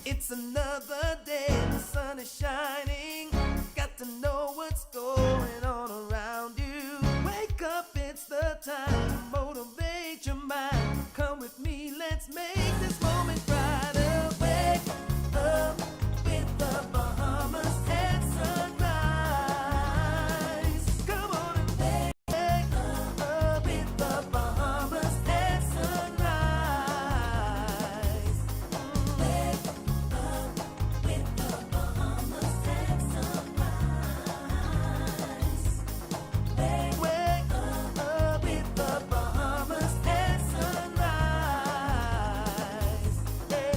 It's another day, the sun is shining. Got to know what's going on around you. Wake up, it's the time to motivate your mind. Come with me, let's make this moment brighter. Wake up with the Bahamas at sunrise. Come on and wake up with the Bahamas at sunrise. Wake up with the Bahamas at sunrise. Wake up with the Bahamas at sunrise. Hey.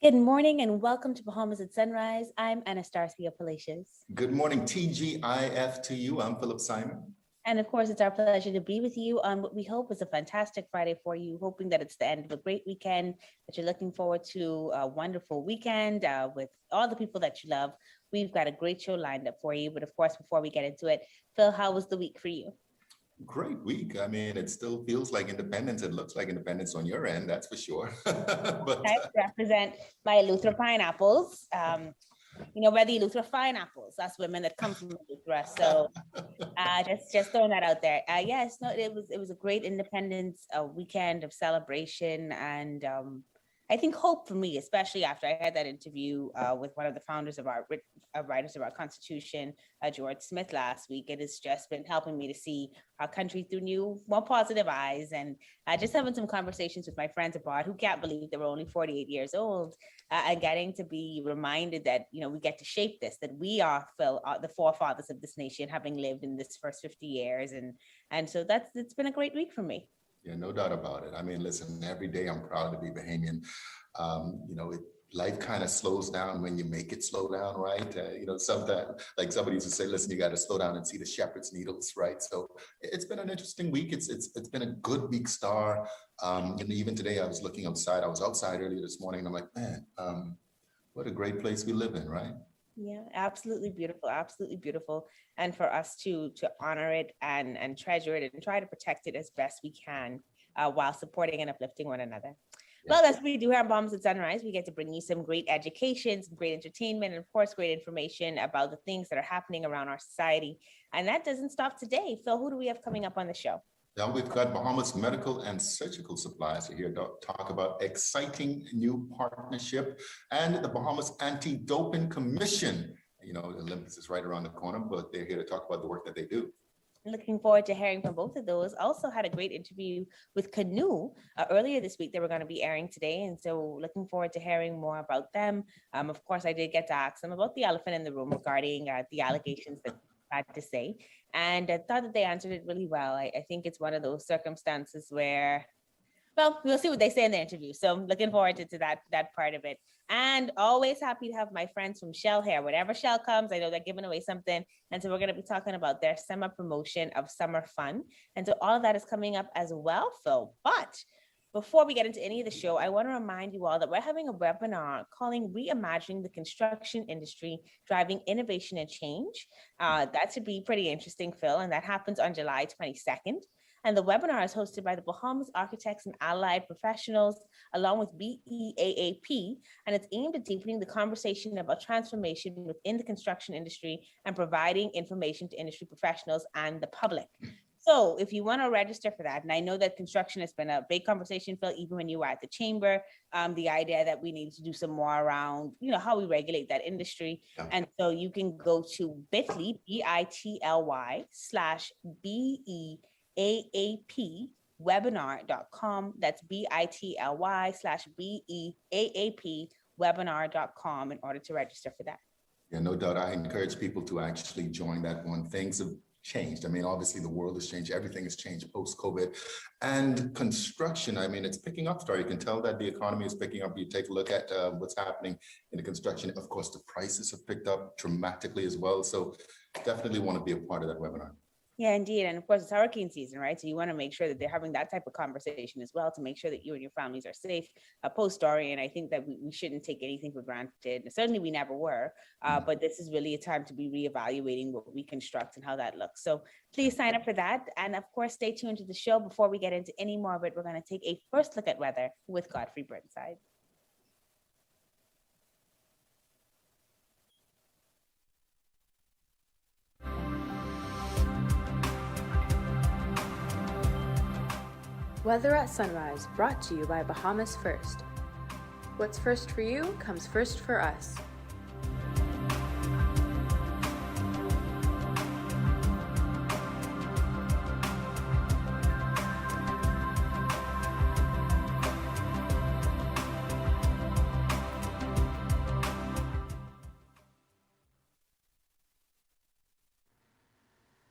Good morning and welcome to Bahamas at Sunrise. I'm Anastasia Palacios. Good morning, TGIF to you. I'm Philip Simon. And of course, it's our pleasure to be with you on what we hope is a fantastic Friday for you, hoping that it's the end of a great weekend, that you're looking forward to a wonderful weekend with all the people that you love. We've got a great show lined up for you. But of course, before we get into it, Phil, how was the week for you? Great week. I mean, it still feels like independence. It looks like independence on your end, that's for sure. But I represent my Eleuthera pineapples. We're the Eleuthera fine apples. That's women that come from Eleuthera. So just throwing that out there. Yes, no, it was a great independence weekend of celebration and I think hope for me, especially after I had that interview with one of the founders of our writers of our Constitution, George Smith, last week. It has just been helping me to see our country through new, more positive eyes, and just having some conversations with my friends abroad who can't believe they were only 48 years old, and getting to be reminded that we get to shape this, that we are the forefathers of this nation, having lived in this first 50 years, and so it's been a great week for me. yeah, no doubt about it. I mean, listen, every day I'm proud to be Bahamian. Life kind of slows down when you make it slow down, right? Sometimes, like somebody used to say, listen, you got to slow down and see the shepherd's needles, right? So it's been an interesting week. It's been a good week star. And even today I was looking outside. I was outside earlier this morning and I'm like, man, what a great place we live in, right? Yeah, absolutely beautiful, absolutely beautiful. And for us to honor it and treasure it and try to protect it as best we can while supporting and uplifting one another. Yeah. Well, as we do here on Bahamas at Sunrise, we get to bring you some great education, some great entertainment, and of course, great information about the things that are happening around our society. And that doesn't stop today. Phil, who do we have coming up on the show? Now we've got Bahamas Medical and Surgical Supplies here to talk about exciting new partnership and the Bahamas Anti-Doping Commission. The Olympics is right around the corner, but they're here to talk about the work that they do. Looking forward to hearing from both of those. Also had a great interview with Kanoo earlier this week. They were going to be airing today. And so looking forward to hearing more about them. Of course, I did get to ask them about the elephant in the room regarding the allegations that they had to say. And I thought that they answered it really well. I think it's one of those circumstances where, well, we'll see what they say in the interview. So I'm looking forward to that part of it. And always happy to have my friends from Shell here. Whenever Shell comes, I know they're giving away something. And so we're going to be talking about their summer promotion of Summer Fun. And so all of that is coming up as well, Phil. But before we get into any of the show, I want to remind you all that we're having a webinar calling Reimagining the Construction Industry, Driving Innovation and Change. That should be pretty interesting, Phil. And that happens on July 22nd. And the webinar is hosted by the Bahamas Architects and Allied Professionals, along with BEAAP, and it's aimed at deepening the conversation about transformation within the construction industry and providing information to industry professionals and the public. So if you want to register for that, and I know that construction has been a big conversation, Phil, even when you were at the chamber, the idea that we need to do some more around, how we regulate that industry. Yeah. And so you can go to bit.ly, bit.ly/BEAAP webinar.com. That's bit.ly/BEAAP webinar.com in order to register for that. Yeah, no doubt. I encourage people to actually join that one. Things have changed. I mean, obviously the world has changed. Everything has changed post-COVID. And construction, I mean, it's picking up. You can tell that the economy is picking up. You take a look at what's happening in the construction. Of course, the prices have picked up dramatically as well. So definitely want to be a part of that webinar. Yeah, indeed. And of course, it's hurricane season, right? So you want to make sure that they're having that type of conversation as well to make sure that you and your families are safe post-story. And I think that we shouldn't take anything for granted. Certainly, we never were. But this is really a time to be reevaluating what we construct and how that looks. So please sign up for that. And of course, stay tuned to the show. Before we get into any more of it, we're going to take a first look at weather with Godfrey Burnside. Weather at Sunrise, brought to you by Bahamas First. What's first for you comes first for us.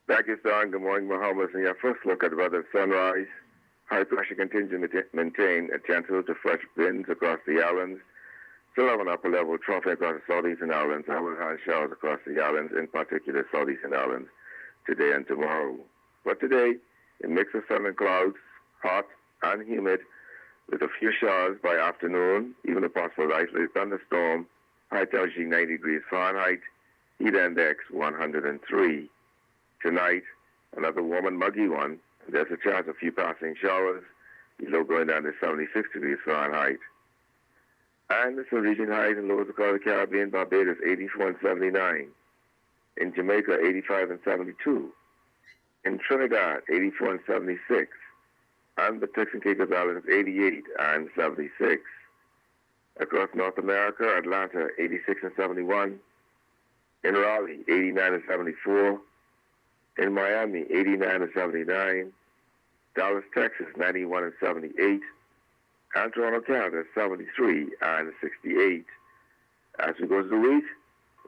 Pakistan, good morning, Bahamas. And your first look at weather at sunrise. High pressure continues to maintain a gentle to fresh winds across the islands. Still have an upper level trough across the southeastern islands. I will have showers across the islands, in particular southeastern islands, today and tomorrow. But today, a mix of sun and clouds, hot and humid, with a few showers by afternoon, even a possible isolated thunderstorm. High temperature 90 degrees Fahrenheit, heat index 103. Tonight, another warm and muggy one. There's a chance of a few passing showers, low going down to 76 degrees Fahrenheit. And some region highs and lows across the Caribbean, Barbados 84 and 79. In Jamaica, 85 and 72. In Trinidad, 84 and 76. And the Turks and Caicos Islands, 88 and 76. Across North America, Atlanta, 86 and 71. In Raleigh, 89 and 74. In Miami, 89 and 79. Dallas, Texas, 91 and 78. And Toronto, Canada, 73 and 68. As we go to the week,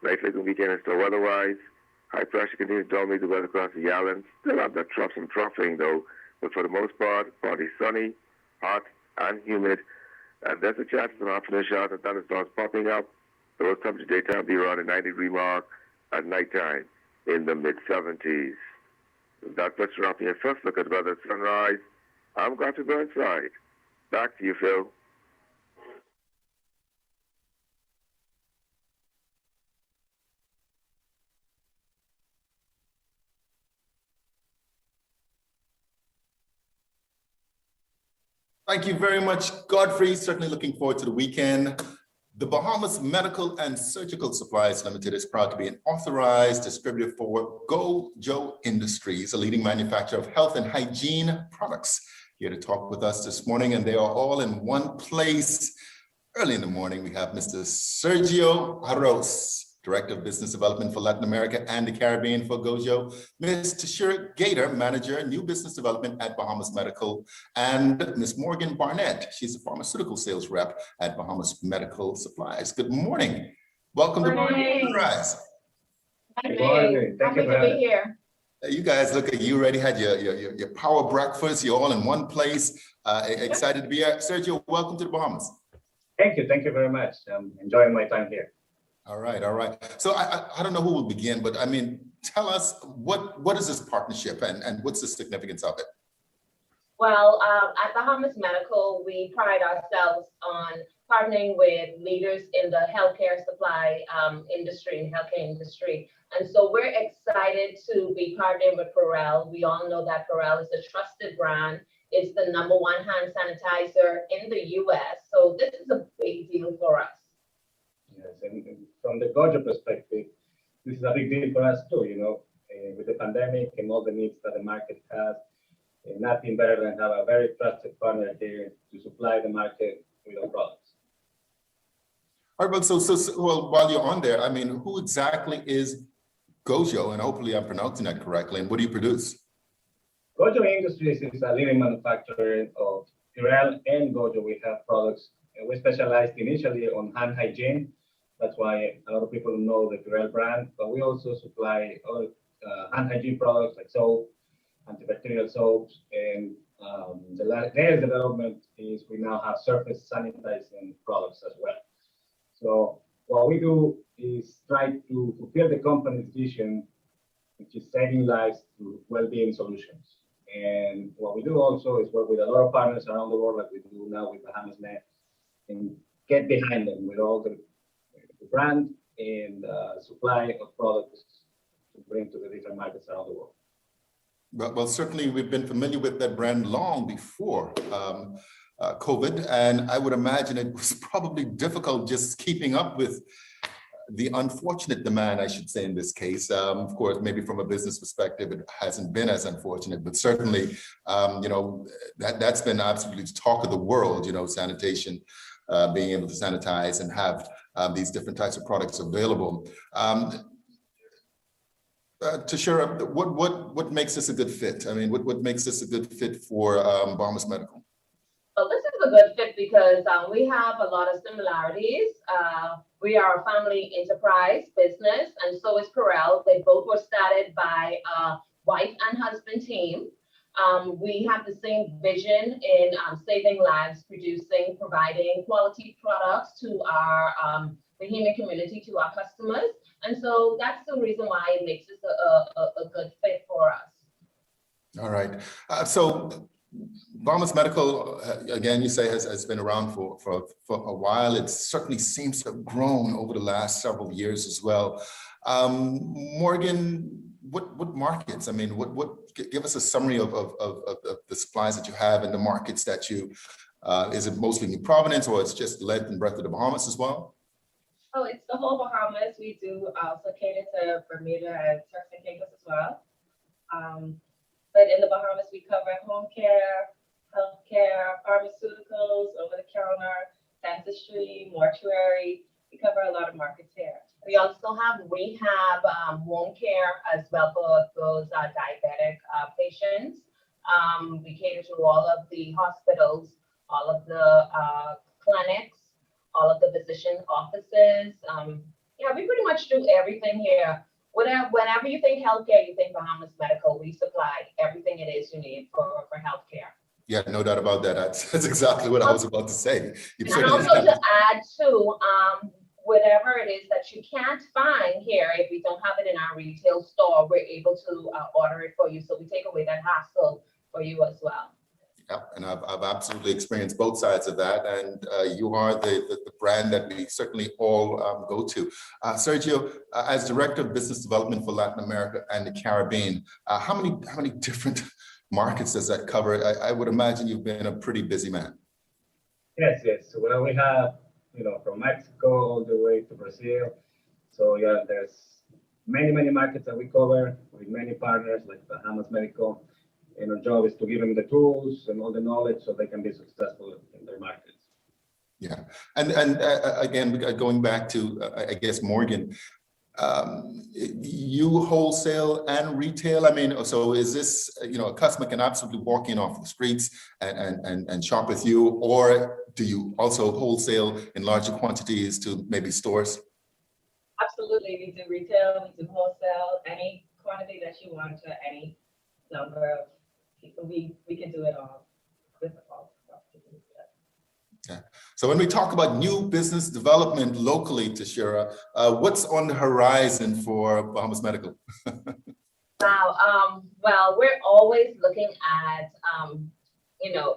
nice looking weekend in store weather-wise. High pressure continues to dominate the weather across the islands. Still have that some troughing though, but for the most part, partly sunny, hot, and humid. And there's a chance of some afternoon showers and thunderstorms popping up. The low temperature daytime will be around the 90-degree mark, at nighttime in the mid-70s. That puts you up your first look at weather at sunrise. I'm Godfrey Burnside. Back to you, Phil. Thank you very much, Godfrey. Certainly looking forward to the weekend. The Bahamas Medical and Surgical Supplies Limited is proud to be an authorized distributor for GOJO Industries, a leading manufacturer of health and hygiene products. Here to talk with us this morning, and they are all in one place. Early in the morning, we have Mr. Sergio Araoz, Director of Business Development for Latin America and the Caribbean for GOJO, Ms. Tashira Gaitor, Manager, New Business Development at Bahamas Medical, and Ms. Morgan Barnett. She's a pharmaceutical sales rep at Bahamas Medical Supplies. Good morning. Welcome to Sunrise. Good morning. Happy to be here. You guys look at you already had your power breakfast. You're all in one place. Excited to be here. Sergio, welcome to the Bahamas. Thank you very much. I'm enjoying my time here. All right. So I don't know who will begin, but I mean, tell us what is this partnership and what's the significance of it? Well, at Bahamas Medical, we pride ourselves on partnering with leaders in the healthcare supply industry and healthcare industry. And so we're excited to be partnering with Purell. We all know that Purell is a trusted brand. It's the #1 hand sanitizer in the US. So this is a big deal for us. Yes, and from the GOJO perspective, this is a big deal for us too, with the pandemic and all the needs that the market has. Nothing better than have a very trusted partner here to supply the market with our products. All right, but so well, while you're on there, I mean, who exactly is GOJO? And hopefully I'm pronouncing that correctly. And what do you produce? GOJO Industries is a leading manufacturer of Purell and GOJO. We have products. We specialized initially on hand hygiene. That's why a lot of people know the Purell brand. But we also supply other hand hygiene products like soap, antibacterial soaps, and the latest development is we now have surface sanitizing products as well. So what we do is try to fulfill the company's vision which is saving lives through well-being solutions. And what we do also is work with a lot of partners around the world, like we do now with Bahamas Net, and get behind them with all the brand and supply of products to bring to the different markets around the world. Well, certainly we've been familiar with that brand long before COVID, and I would imagine it was probably difficult just keeping up with the unfortunate demand, I should say, in this case. Of course, maybe from a business perspective, it hasn't been as unfortunate, but certainly, that's been absolutely the talk of the world, sanitation, being able to sanitize and have these different types of products available. Tashira, what makes this a good fit? I mean, what makes this a good fit for Bahamas Medical? Well, this is a good fit because we have a lot of similarities. We are a family enterprise business, and so is Perel. They both were started by a wife and husband team. We have the same vision in saving lives, providing quality products to our Bahamian community, to our customers. And so that's the reason why it makes this a good fit for us. All right. So Bahamas Medical, again, you say has been around for a while. It certainly seems to have grown over the last several years as well. Morgan, what markets? I mean, give us a summary of the supplies that you have and the markets that you. Is it mostly New Providence, or it's just the length and breadth of the Bahamas as well? Oh, it's the whole Bahamas. We do also cater to Bermuda and Turks and Caicos as well. But in the Bahamas, we cover home care, healthcare, pharmaceuticals, over-the-counter, dentistry, mortuary. We cover a lot of markets here. We also have rehab, wound care as well for those diabetic patients. We cater to all of the hospitals, all of the clinics, all of the physician offices. Yeah, we pretty much do everything here. Whenever you think healthcare, you think Bahamas Medical. We supply everything it is you need for healthcare. Yeah, no doubt about that. That's exactly what I was about to say. And also to add to, whatever it is that you can't find here, if we don't have it in our retail store, we're able to order it for you. So we take away that hassle for you as well. Yeah, and I've absolutely experienced both sides of that, and you are the brand that we certainly all go to. Sergio, as Director of Business Development for Latin America and the Caribbean, how many different markets does that cover? I would imagine you've been a pretty busy man. Yes. Well, we have, from Mexico all the way to Brazil. So yeah, there's many markets that we cover with many partners like Bahamas Medical. And our job is to give them the tools and all the knowledge so they can be successful in their markets. Yeah, and again, going back to, I guess, Morgan, you wholesale and retail. I mean, so is this, a customer can absolutely walk in off the streets and shop with you, or do you also wholesale in larger quantities to maybe stores? Absolutely, we do retail, we do wholesale, any quantity that you want to any number of people. We can do it all with all. Okay. So when we talk about new business development locally, Tashira, what's on the horizon for Bahamas Medical? Wow. Well, we're always looking at,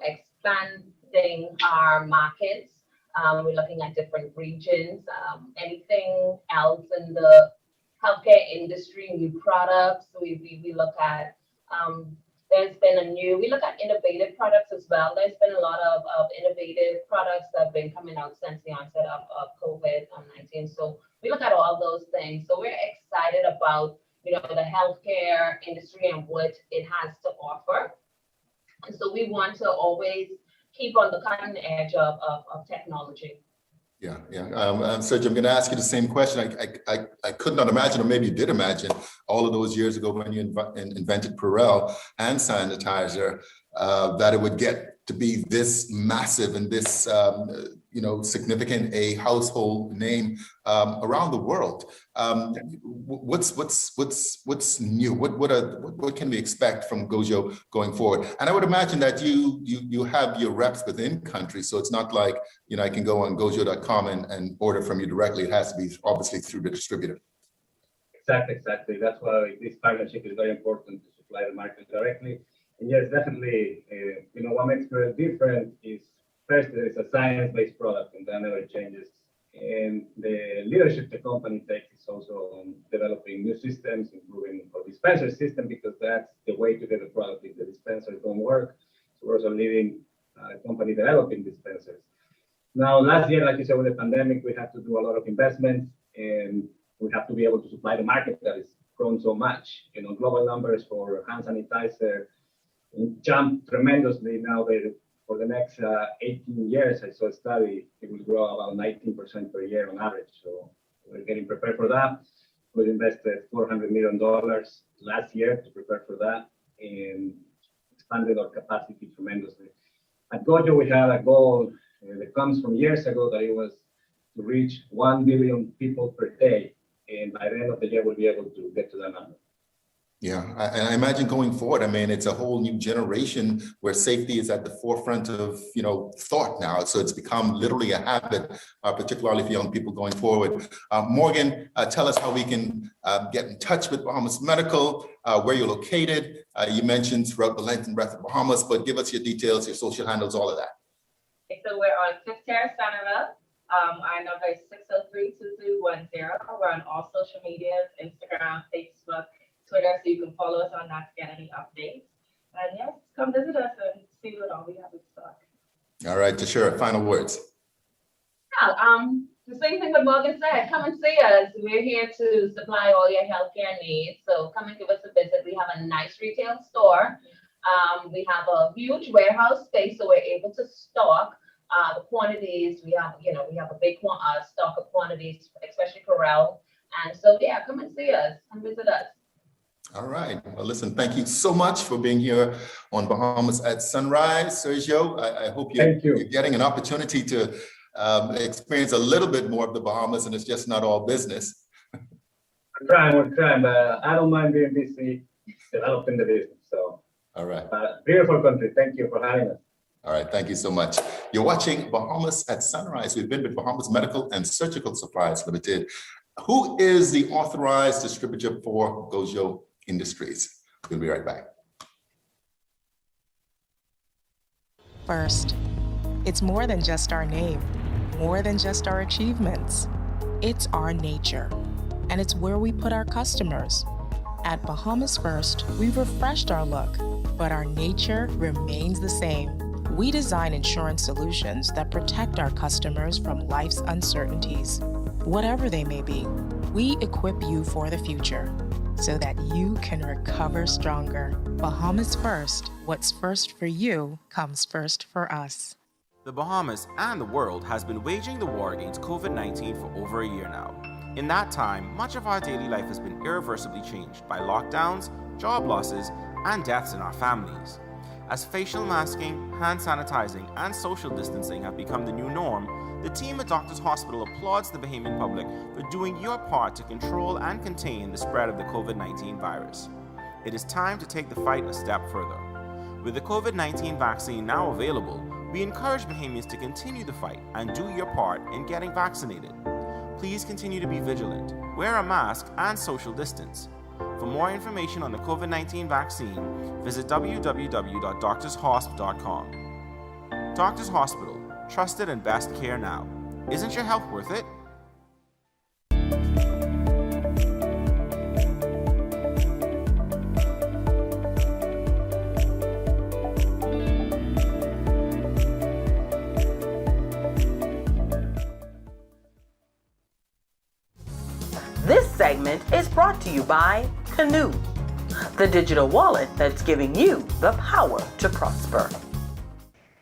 expanding our markets. We're looking at different regions. Anything else in the healthcare industry, new products. We look at. We look at innovative products as well. There's been a lot of innovative products that have been coming out since the onset of COVID-19. So we look at all those things. So we're excited about, the healthcare industry and what it has to offer. And so we want to always keep on the cutting edge of technology. Yeah. Sergio, I'm going to ask you the same question. I could not imagine, or maybe you did imagine, all of those years ago when you invented Perel hand sanitizer, that it would get to be this massive and this, significant a household name around the world. What's new? What can we expect from GOJO going forward? And I would imagine that you have your reps within country, so it's not like I can go on gojo.com and order from you directly. It has to be obviously through the distributor. Exactly. That's why this partnership is very important to supply the market directly. And yes, definitely, what makes Pearl different is first, it's a science-based product and that never changes. And the leadership the company takes is also on developing new systems, improving our dispenser system, because that's the way to get the product if the dispensers don't work. So we're also leading a company developing dispensers. Now, last year, like you said, with the pandemic, we had to do a lot of investments, and we have to be able to supply the market that is grown so much. Global numbers for hand sanitizer jumped tremendously. Now, for the next 18 years, I saw a study, it will grow about 19% per year on average. So we're getting prepared for that. We invested $400 million last year to prepare for that and expanded our capacity tremendously. At GOJO, we had a goal that comes from years ago that it was to reach 1 billion people per day. And by the end of the year, we'll be able to get to that number. Yeah, and I imagine going forward, I mean, it's a whole new generation where safety is at the forefront of, thought now. So it's become literally a habit, particularly for young people going forward. Morgan, tell us how we can get in touch with Bahamas Medical, where you're located. You mentioned throughout the length and breadth of Bahamas, but give us your details, your social handles, all of that. Okay, so we're on 5th Terrace, Centerville. Our number is 603-2210. We're on all social medias, Instagram, Facebook, Twitter, so you can follow us on that to get any updates. And yes, come visit us and see what all we have in stock. All right, Tashira, final words. Yeah, the same thing what Morgan said. Come and see us. We're here to supply all your healthcare needs. So come and give us a visit. We have a nice retail store. We have a huge warehouse space, so we're able to stock the quantities. We have a big stock of quantities, especially Pharrell. And so, yeah, come and see us. Come visit us. All right. Well, listen, thank you so much for being here on Bahamas at Sunrise. Sergio, I hope you're getting an opportunity to experience a little bit more of the Bahamas, and it's just not all business. We're trying, but I don't mind being busy developing the business. So, all right. Beautiful country. Thank you for having us. All right. Thank you so much. You're watching Bahamas at Sunrise. We've been with Bahamas Medical and Surgical Supplies Limited. Who is the authorized distributor for GOJO Industries? We'll be right back. First, it's more than just our name, more than just our achievements. It's our nature, and it's where we put our customers. At Bahamas First, we've refreshed our look, but our nature remains the same. We design insurance solutions that protect our customers from life's uncertainties, whatever they may be. We equip you for the future so that you can recover stronger. Bahamas First. What's first for you comes first for us. The Bahamas and the world has been waging the war against COVID-19 for over a year now. In that time, much of our daily life has been irreversibly changed by lockdowns, job losses, and deaths in our families. As facial masking, hand sanitizing, and social distancing have become the new norm, the team at Doctors Hospital applauds the Bahamian public for doing your part to control and contain the spread of the COVID-19 virus. It is time to take the fight a step further. With the COVID-19 vaccine now available, we encourage Bahamians to continue the fight and do your part in getting vaccinated. Please continue to be vigilant, wear a mask, and social distance. For more information on the COVID-19 vaccine, visit www.doctorshosp.com. Doctors Hospital, trusted and best care now. Isn't your health worth it? This segment is brought to you by Kanoo, the digital wallet that's giving you the power to prosper.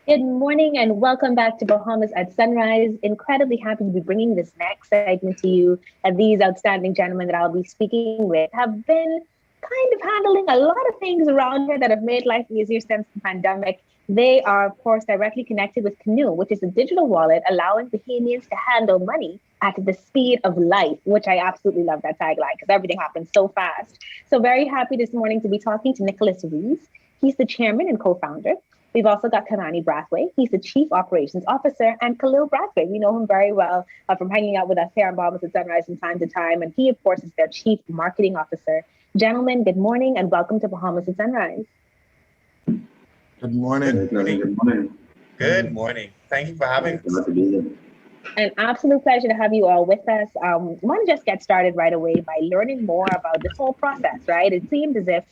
Good morning and welcome back to Bahamas at Sunrise. Incredibly happy to be bringing this next segment to you. And these outstanding gentlemen that I'll be speaking with have been kind of handling a lot of things around here that have made life easier since the pandemic. They are, of course, directly connected with Kanoo, which is a digital wallet allowing Bahamians to handle money at the speed of life, which I absolutely love that tagline because everything happens so fast. So very happy this morning to be talking to Nicholas Rees. He's the chairman and co-founder. We've also got Kimani Braithwaite. He's the Chief Operations Officer, and Khalil Braithwaite. We know him very well from hanging out with us here on Bahamas at Sunrise from time to time. And he, of course, is their Chief Marketing Officer. Gentlemen, good morning and welcome to Bahamas at Sunrise. Good morning. Good morning. Good morning. Thank you for having us. Glad to be here. An absolute pleasure to have you all with us. I want to just get started right away by learning more about this whole process, right? It seemed as if,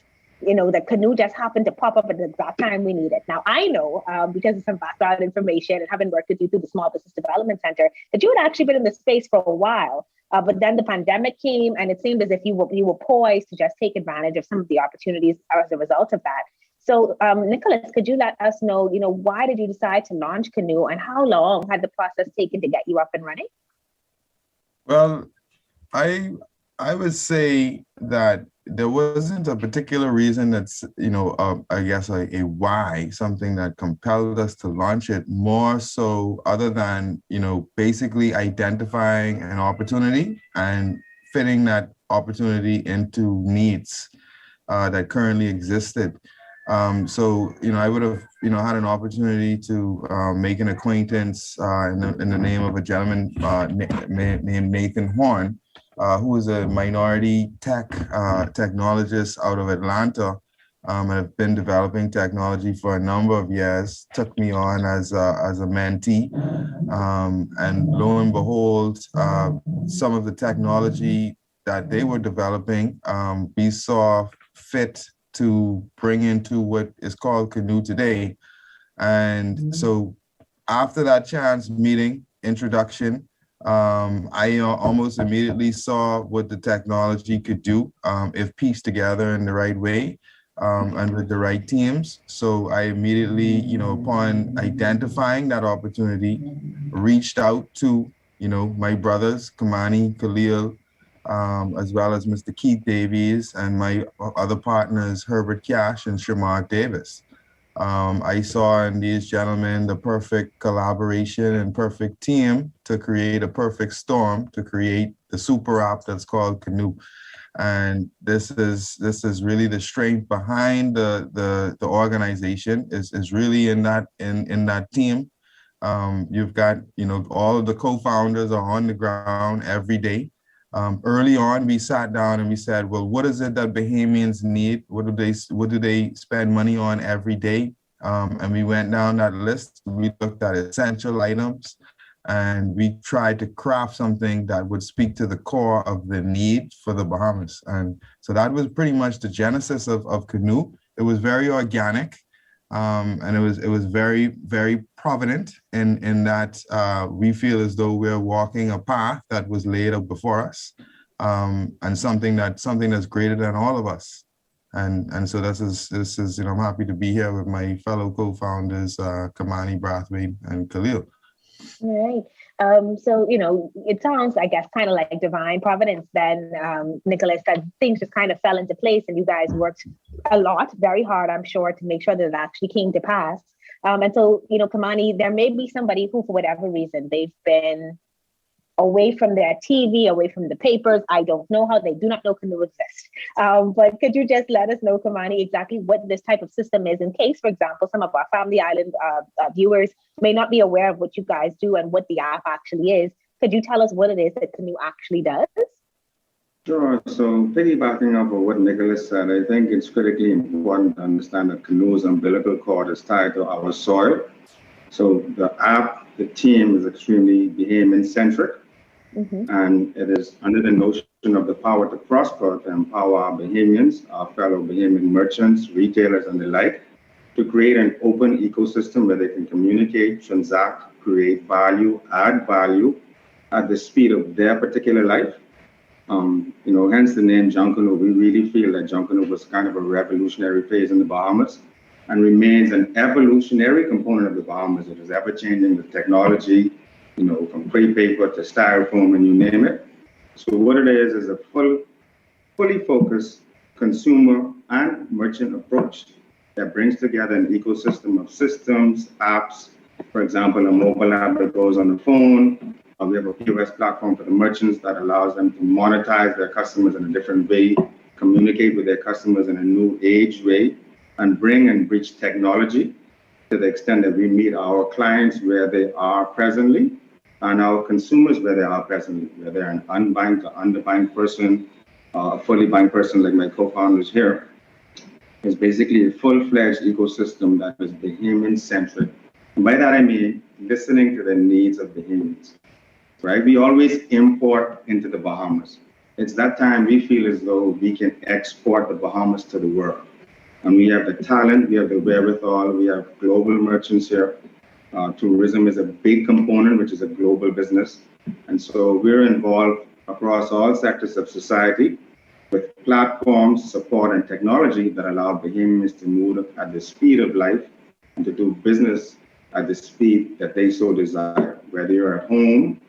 the Kanoo just happened to pop up at the exact time we need it. Now, I know because of some background information and having worked with you through the Small Business Development Center, that you had actually been in the space for a while. But then the pandemic came and it seemed as if you were poised to just take advantage of some of the opportunities as a result of that. So, Nicholas, could you let us know, why did you decide to launch Kanoo and how long had the process taken to get you up and running? Well, I would say that there wasn't a particular reason that's, I guess a why, something that compelled us to launch it, more so other than, basically identifying an opportunity and fitting that opportunity into needs that currently existed. So, I would have, had an opportunity to make an acquaintance in the name of a gentleman named Nathan Horn, who is a minority technologist out of Atlanta. I've been developing technology for a number of years, took me on as a mentee. And lo and behold, some of the technology that they were developing, we saw fit to bring into what is called Kanoo today. And so after that chance meeting, introduction, I almost immediately saw what the technology could do if pieced together in the right way and with the right teams. So I immediately, upon identifying that opportunity, reached out to, my brothers, Kimani, Khalil, as well as Mr. Keith Davies and my other partners, Herbert Cash and Shamar Davis. I saw in these gentlemen the perfect collaboration and perfect team to create a perfect storm, to create the super app that's called Kanoo. And this is really the strength behind the organization is really in that team. You've got, all of the co-founders are on the ground every day. Early on, we sat down and we said, well, what is it that Bahamians need? What do they spend money on every day? And we went down that list. We looked at essential items and we tried to craft something that would speak to the core of the need for the Bahamas. And so that was pretty much the genesis of Kanoo. It was very organic. And it was very, very provident in that we feel as though we're walking a path that was laid out before us, and something that's greater than all of us. And so this is I'm happy to be here with my fellow co-founders, Kimani, Braithwaite, and Khalil. All right. So, it sounds, I guess, kind of like divine providence then, Nicholas, that things just kind of fell into place and you guys worked a lot, very hard, I'm sure, to make sure that it actually came to pass. And so, Kimani, there may be somebody who, for whatever reason, they've been away from their TV, away from the papers. I don't know how. They do not know Kanoo exists. But could you just let us know, Kimani, exactly what this type of system is in case, for example, some of our Family Island viewers may not be aware of what you guys do and what the app actually is. Could you tell us what it is that Kanoo actually does? Sure. So piggybacking off of what Nicholas said, I think it's critically important to understand that Kanoo's umbilical cord is tied to our soil. So the app, the team is extremely Bahamian-centric. Mm-hmm. And it is under the notion of the power to prosper, to empower our Bahamians, our fellow Bahamian merchants, retailers, and the like, to create an open ecosystem where they can communicate, transact, create value, add value at the speed of their particular life. Hence the name Kanoo. We really feel that Kanoo was kind of a revolutionary phase in the Bahamas and remains an evolutionary component of the Bahamas. It is ever changing with technology, from crepe paper to styrofoam and you name it. So what it is a fully focused consumer and merchant approach that brings together an ecosystem of systems, apps, for example, a mobile app that goes on the phone. We have a POS platform for the merchants that allows them to monetize their customers in a different way, communicate with their customers in a new age way, and bring and bridge technology to the extent that we meet our clients where they are presently and our consumers where they are presently, whether they're an unbanked or underbanked person, a fully banked person like my co-founders here. It's basically a full-fledged ecosystem that is Bahamian-centric. And by that I mean listening to the needs of Bahamians, right? We always import into the Bahamas. It's that time we feel as though we can export the Bahamas to the world. And we have the talent, we have the wherewithal, we have global merchants here. Tourism is a big component, which is a global business. And so we're involved across all sectors of society with platforms, support, and technology that allow Bahamians to move at the speed of life and to do business at the speed that they so desire, whether you're at home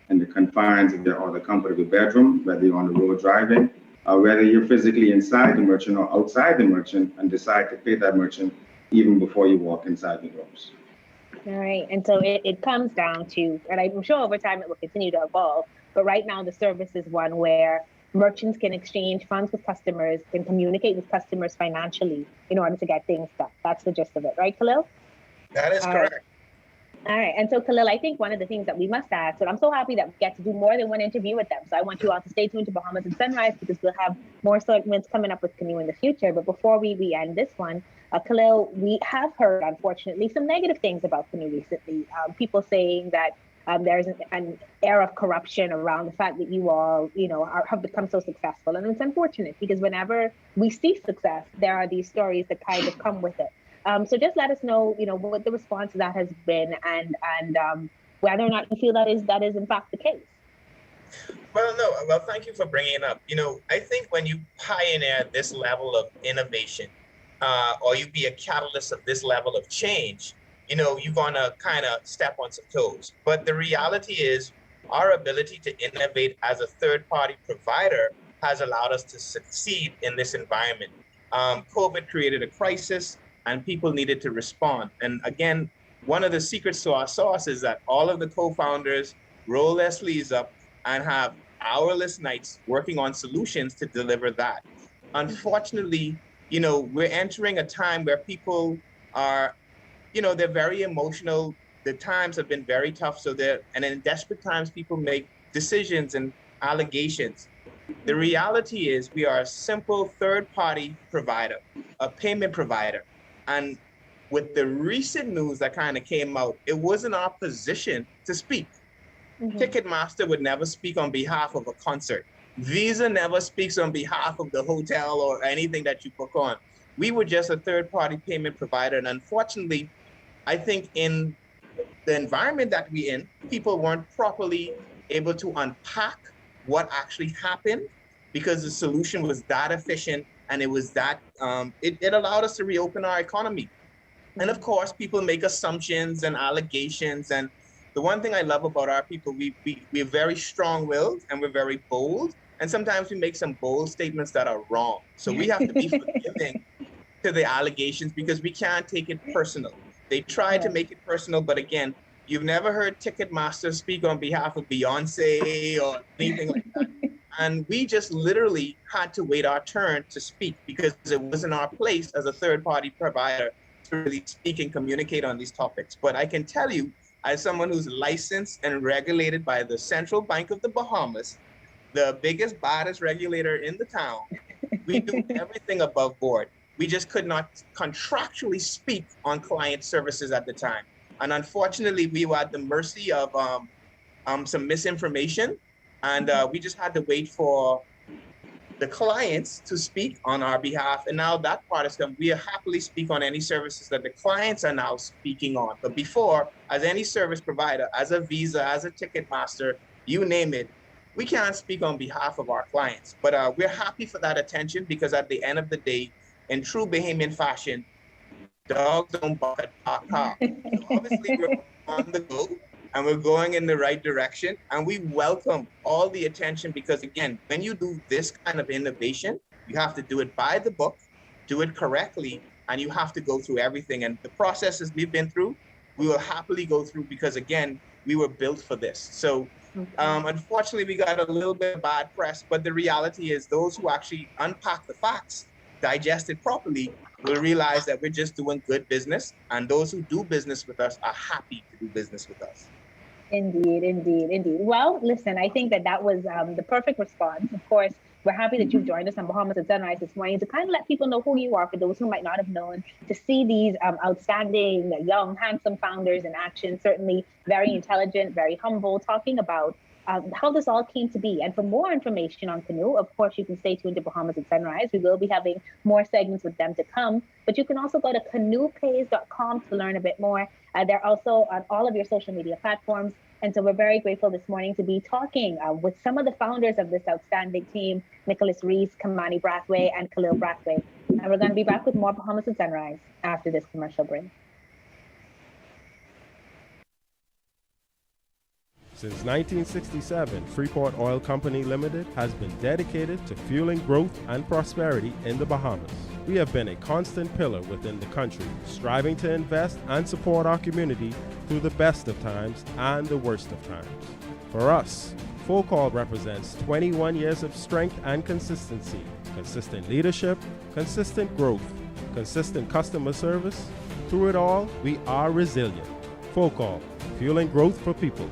in the confines of or the comfort of your bedroom, whether you're on the road driving, or whether you're physically inside the merchant or outside the merchant and decide to pay that merchant even before you walk inside the doors. All right. And so it comes down to, and I'm sure over time it will continue to evolve, but right now the service is one where merchants can exchange funds with customers, can communicate with customers financially in order to get things done. That's the gist of it, right, Khalil? That is correct. All right. And so, Khalil, I think one of the things that we must ask, and I'm so happy that we get to do more than one interview with them. So I want you all to stay tuned to Bahamas and Sunrise because we'll have more segments coming up with Kanoo in the future. But before we end this one, Khalil, we have heard, unfortunately, some negative things about Kanoo recently. People saying that there's an air of corruption around the fact that you all, have become so successful. And it's unfortunate because whenever we see success, there are these stories that kind of come with it. So just let us know, what the response to that has been and whether or not you feel that is in fact the case. Well, thank you for bringing it up. I think when you pioneer this level of innovation, or you be a catalyst of this level of change, you're going to kind of step on some toes. But the reality is our ability to innovate as a third-party provider has allowed us to succeed in this environment. COVID created a crisis and people needed to respond. And again, one of the secrets to our sauce is that all of the co-founders roll their sleeves up and have hourless nights working on solutions to deliver that. Unfortunately, we're entering a time where people are, they're very emotional. The times have been very tough. And in desperate times, people make decisions and allegations. The reality is we are a simple third-party provider, a payment provider. And with the recent news that kind of came out, it wasn't our position to speak. Mm-hmm. Ticketmaster would never speak on behalf of a concert. Visa never speaks on behalf of the hotel or anything that you book on. We were just a third-party payment provider. And unfortunately, I think in the environment that we're in, people weren't properly able to unpack what actually happened because the solution was that efficient and it was that, it allowed us to reopen our economy. And of course, people make assumptions and allegations. And the one thing I love about our people, we're very strong-willed and we're very bold. And sometimes we make some bold statements that are wrong. So we have to be forgiving to the allegations because we can't take it personal. They try to make it personal, but again, you've never heard Ticketmaster speak on behalf of Beyonce or anything like that. And we just literally had to wait our turn to speak because it wasn't our place as a third-party provider to really speak and communicate on these topics. But I can tell you, as someone who's licensed and regulated by the Central Bank of the Bahamas, the biggest, baddest regulator in the town, we do everything above board. We just could not contractually speak on client services at the time. And unfortunately, we were at the mercy of some misinformation. And we just had to wait for the clients to speak on our behalf. And now that part is done. We happily speak on any services that the clients are now speaking on. But before, as any service provider, as a Visa, as a Ticketmaster, you name it, we can't speak on behalf of our clients. But we're happy for that attention because at the end of the day, in true Bahamian fashion, dogs don't bark at parked car. So obviously, we're on the go. And we're going in the right direction. And we welcome all the attention because, again, when you do this kind of innovation, you have to do it by the book, do it correctly, and you have to go through everything. And the processes we've been through, we will happily go through because, again, we were built for this. So unfortunately, we got a little bit of bad press, but the reality is those who actually unpack the facts digest it properly, we'll realize that we're just doing good business, and those who do business with us are happy to do business with us. Indeed, indeed, indeed. Well, listen, I think that was the perfect response. Of course, we're happy that you've joined us on Bahamas at Sunrise this morning to kind of let people know who you are, for those who might not have known, to see these outstanding, young, handsome founders in action, certainly very intelligent, very humble, talking about how this all came to be. And for more information on Kanoo, of course, you can stay tuned to Bahamas at Sunrise. We will be having more segments with them to come, but you can also go to kanooplays.com to learn a bit more. They're also on all of your social media platforms. And so we're very grateful this morning to be talking with some of the founders of this outstanding team, Nicholas Rees, Kimani Braithwaite, and Khalil Braithwaite. And we're going to be back with more Bahamas at Sunrise after this commercial break. Since 1967, Freeport Oil Company Limited has been dedicated to fueling growth and prosperity in the Bahamas. We have been a constant pillar within the country, striving to invest and support our community through the best of times and the worst of times. For us, Full Call represents 21 years of strength and consistency, consistent leadership, consistent growth, consistent customer service. Through it all, we are resilient. Full Call, fueling growth for people.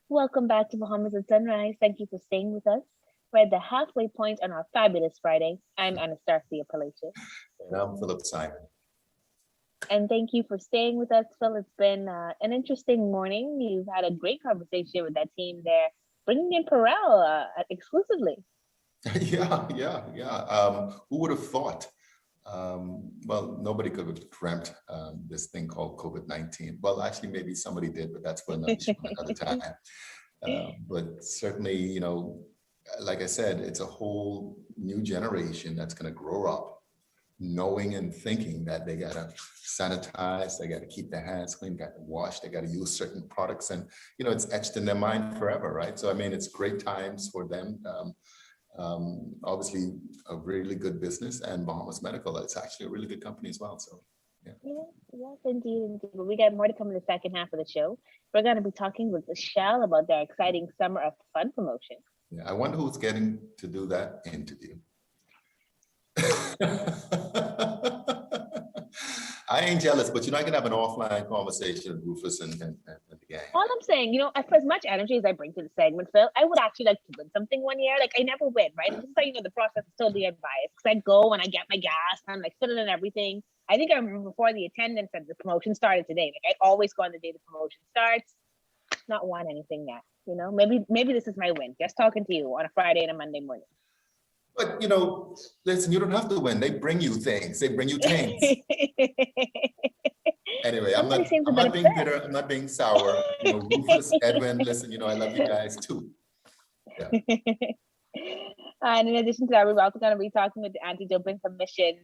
Welcome back to Bahamas at Sunrise. Thank you for staying with us. We're at the halfway point on our fabulous Friday. I'm Anastasia Palacios. And I'm Philip Simon. And thank you for staying with us, Phil. It's been an interesting morning. You've had a great conversation with that team there, bringing in Perel exclusively. Yeah. Who would have thought? Well, nobody could have dreamt this thing called COVID-19. Well, actually, maybe somebody did, but that's for another time. But certainly, you know, like I said, it's a whole new generation that's going to grow up knowing and thinking that they got to sanitize, they got to keep their hands clean, got to wash, they got to use certain products. And, you know, it's etched in their mind forever, right? So, I mean, it's great times for them. Obviously a really good business, and Bahamas Medical, it's actually a really good company as well. So yes, indeed. But we got more to come in the second half of the show. We're going to be talking with Shell about their exciting Summer of Fun promotion. Yeah, I wonder who's getting to do that interview. I ain't jealous, but you know, I can have an offline conversation with Rufus and the gang. All I'm saying, you know, for as much energy as I bring to the segment, Phil, I would actually like to win something one year. Like, I never win, right? This is how you know the process is totally unbiased. Because I go and I get my gas and I'm like filling in everything. I think I remember before the attendance and the promotion started today. Like, I always go on the day the promotion starts. Not won anything yet. You know, maybe this is my win. Just talking to you on a Friday and a Monday morning. But, you know, listen, you don't have to win. They bring you things. They bring you things. Anyway, I'm not being bitter. I'm not being sour. You know, Rufus, Edwin, listen, you know, I love you guys too. Yeah. And in addition to that, we're also going to be talking with the Anti-Doping Commission.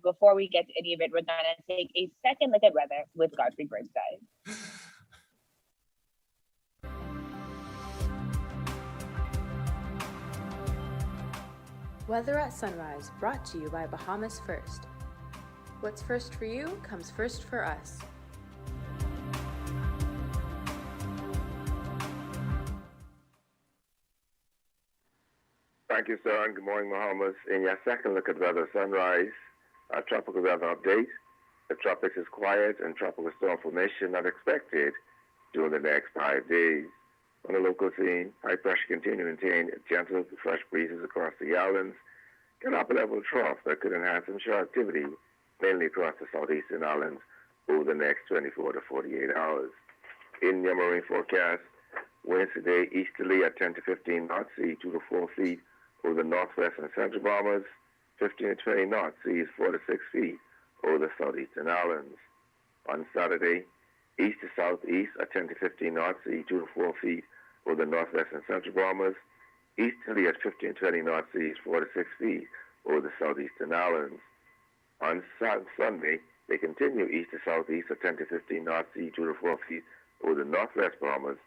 Before we get to any of it, we're going to take a second look at weather with Godfrey Burnside. Weather at Sunrise, brought to you by Bahamas First. What's first for you comes first for us. Thank you, sir, and good morning, Bahamas. In your second look at weather sunrise, a tropical weather update. The tropics is quiet and tropical storm formation not expected during the next 5 days. On the local scene, high pressure continue to maintain gentle to fresh breezes across the islands. An upper level trough that could enhance onshore activity, mainly across the southeastern islands, over the next 24 to 48 hours. In your marine forecast, winds today easterly at 10 to 15 knots, sea 2 to 4 feet over the northwest and central Bahamas, 15 to 20 knots, seas 4 to 6 feet over the southeastern islands. On Saturday, east to southeast at 10 to 15 knots, sea 2 to 4 feet over the northwest and central Bahamas, easterly at 15 to 20 knots, seas 4 to 6 feet over the southeastern islands. On Sunday, they continue east to southeast at 10 to 15 knots, sea 2 to 4 feet over the northwest Bahamas,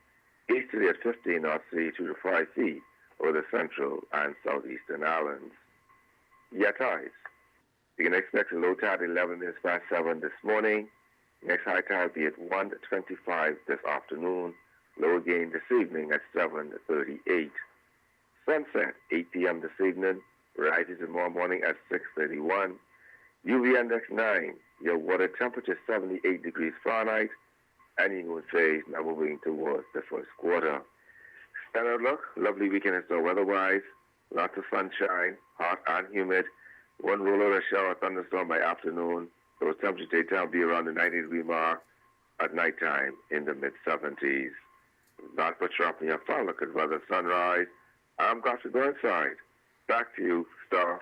easterly at 15 knots, sea 2 to 5 feet over the central and southeastern islands. Your tides. You can expect a low tide at 11 minutes past 7 this morning. Next high tide will be at 1:25 this afternoon. Low again this evening at 7:38. Sunset 8 p.m. this evening. Rises tomorrow morning at 6:31. UV index 9. Your water temperature 78 degrees Fahrenheit. And you will phase now moving towards the first quarter. Standard look, lovely weekend in store weather-wise. Lots of sunshine, hot and humid. One roller or shower thunderstorm by afternoon. Those temperatures daytime will be around the 90-degree mark. At nighttime in the mid-70s. Not Petra from your final look at weather sunrise. I'm got to go inside. Back to you, Star.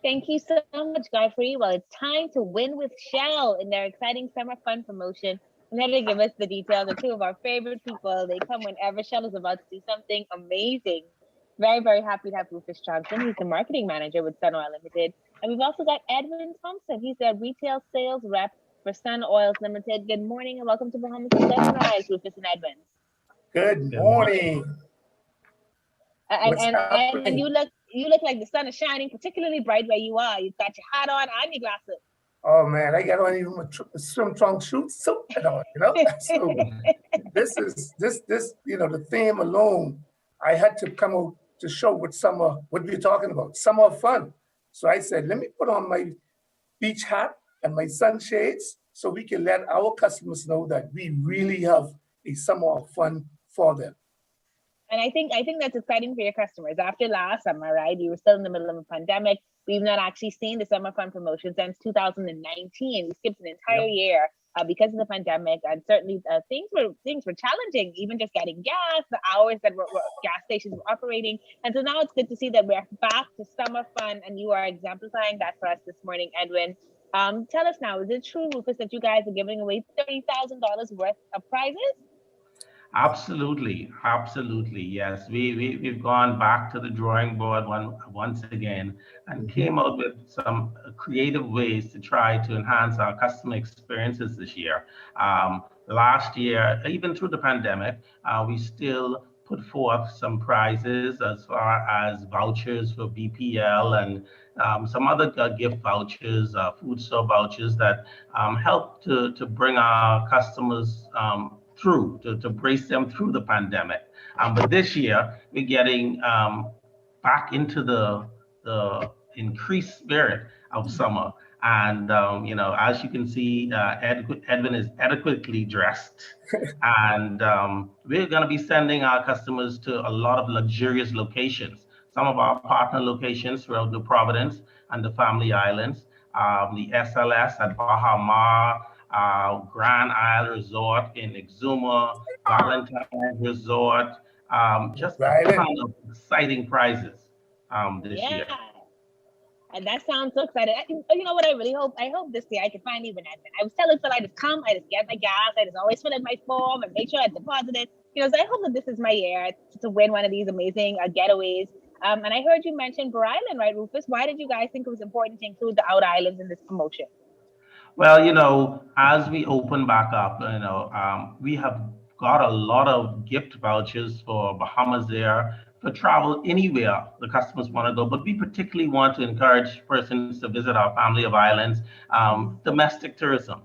Thank you so much, Godfrey. Well, it's time to win with Shell in their exciting summer fun promotion. And here to give us the details are two of our favorite people. They come whenever Shell is about to do something amazing. Very, very happy to have Rufus Johnson. He's the marketing manager with Sun Oil Limited. And we've also got Edwin Thompson. He's the retail sales rep for Sun Oils Limited. Good morning and welcome to Bahamas Sunrise, Rufus and Edwin. Good morning. And you look like the sun is shining particularly bright where you are. You've got your hat on and your glasses. Oh man, I got on even my swim trunk suit and all, So this, the theme alone, I had to come out to show what we're talking about, summer fun. So I said, let me put on my beach hat and my sunshades so we can let our customers know that we really have a summer of fun for them. And I think that's exciting for your customers. After last summer, right? You were still in the middle of a pandemic. We've not actually seen the summer fun promotion since 2019. We skipped an entire year because of the pandemic, and certainly things were challenging. Even just getting gas, the hours that gas stations were operating, and so now it's good to see that we're back to summer fun, and you are exemplifying that for us this morning, Edwin. Tell us now, is it true, Rufus, that you guys are giving away $30,000 worth of prizes? Absolutely, yes. We've gone back to the drawing board once again and came out with some creative ways to try to enhance our customer experiences this year. Last year, even through the pandemic, we still put forth some prizes as far as vouchers for BPL and some other gift vouchers, food store vouchers that help to bring our customers through, to brace them through the pandemic. But this year, we're getting back into the increased spirit of summer. And, as you can see, Edwin is adequately dressed. And we're going to be sending our customers to a lot of luxurious locations. Some of our partner locations throughout New Providence and the Family Islands, the SLS at Bahamas, Grand Isle Resort in Exuma, Valentine Resort, just a ton of exciting prizes this year. And that sounds so exciting. You know what I really hope? I hope this year I can find even Edwin. I was telling Phil I just come, I just get my gas, I just always fill in my form and make sure I deposit it. So I hope that this is my year to win one of these amazing getaways. And I heard you mention Burr Island, right, Rufus? Why did you guys think it was important to include the Outer Islands in this promotion? Well, as we open back up, we have got a lot of gift vouchers for Bahamas there for travel anywhere the customers want to go. But we particularly want to encourage persons to visit our family of islands, domestic tourism.